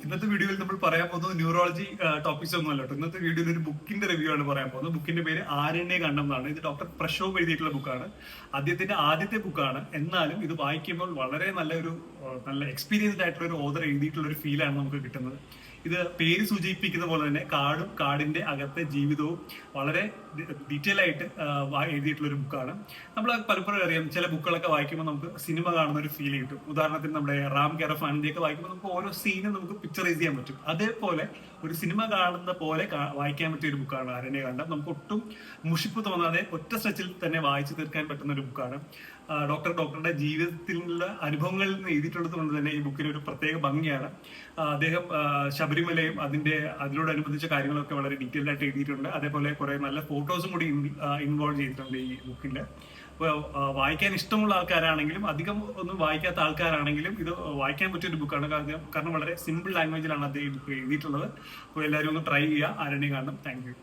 ഇന്നത്തെ വീഡിയോയിൽ നമ്മൾ പറയാൻ പോകുന്നത് ന്യൂറോളജി ടോപ്പിക്സ് ഒന്നും അല്ല. ഇന്നത്തെ വീഡിയോയിൽ ഒരു ബുക്കിന്റെ റിവ്യൂ ആണ് പറയാൻ പോകുന്നത്. ബുക്കിന്റെ പേര് ആരണ്യകാണ്ഡം എന്നാണ്. ഇത് ഡോക്ടർ പ്രഷോവ് എഴുതിയിട്ടുള്ള ബുക്കാണ്. അദ്ദേഹത്തിന്റെ ആദ്യത്തെ ബുക്കാണ്. എന്നാലും ഇത് വായിക്കുമ്പോൾ വളരെ നല്ല എക്സ്പീരിയൻസ്ഡ് ആയിട്ടുള്ള ഒരു ഓതർ എഴുതിയിട്ടുള്ള ഒരു ഫീലാണ് നമുക്ക് കിട്ടുന്നത്. ഇത് പേര് സൂചിപ്പിക്കുന്ന പോലെ തന്നെ കാടിന്റെ അകത്തെ ജീവിതവും വളരെ ഡീറ്റെയിൽ ആയിട്ട് എഴുതിയിട്ടുള്ള ഒരു ബുക്കാണ്. നമ്മൾ പലപ്പോഴും അറിയാം, ചില ബുക്കുകളൊക്കെ വായിക്കുമ്പോൾ നമുക്ക് സിനിമ കാണുന്ന ഒരു ഫീൽ കിട്ടും. ഉദാഹരണത്തിന് നമ്മുടെ റാം കെയർ ഓഫ് ആനന്ദിയൊക്കെ വായിക്കുമ്പോൾ നമുക്ക് ഓരോ സീനും നമുക്ക് പിക്ചറൈസ് ചെയ്യാൻ പറ്റും. അതേപോലെ ഒരു സിനിമ കാണുന്ന പോലെ വായിക്കാൻ പറ്റിയ ഒരു ബുക്കാണ് ആരണ്യകാണ്ഡം. നമുക്ക് ഒട്ടും മുഷിപ്പ് തോന്നാതെ ഒറ്റ സ്ട്രെച്ചിൽ തന്നെ വായിച്ചു തീർക്കാൻ പറ്റുന്ന ഒരു ബുക്കാണ്. ഡോക്ടറുടെ ജീവിതത്തിലുള്ള അനുഭവങ്ങളിൽ നിന്ന് എഴുതിയിട്ടുള്ളത് കൊണ്ട് തന്നെ ഈ ബുക്കിന് ഒരു പ്രത്യേക ഭംഗിയാണ്. അദ്ദേഹം ശബരിമലയും അതിനോടനുബന്ധിച്ച കാര്യങ്ങളൊക്കെ വളരെ ഡീറ്റെയിൽഡ് ആയിട്ട് എഴുതിയിട്ടുണ്ട്. അതേപോലെ കുറെ നല്ല ഫോട്ടോസും കൂടി ഇൻവോൾവ് ചെയ്തിട്ടുണ്ട് ഈ ബുക്കിൽ. അപ്പോൾ വായിക്കാൻ ഇഷ്ടമുള്ള ആൾക്കാരാണെങ്കിലും അധികം ഒന്നും വായിക്കാത്ത ആൾക്കാരാണെങ്കിലും ഇത് വായിക്കാൻ പറ്റിയ ഒരു ബുക്കാണ്. കാരണം വളരെ സിമ്പിൾ ലാംഗ്വേജിലാണ് അദ്ദേഹം ഈ ബുക്ക് എഴുതിയിട്ടുള്ളത്. അപ്പോൾ എല്ലാവരും ഒന്ന് ട്രൈ ചെയ്യുക. ആരണ്യകാണ്ഡം. Thank U.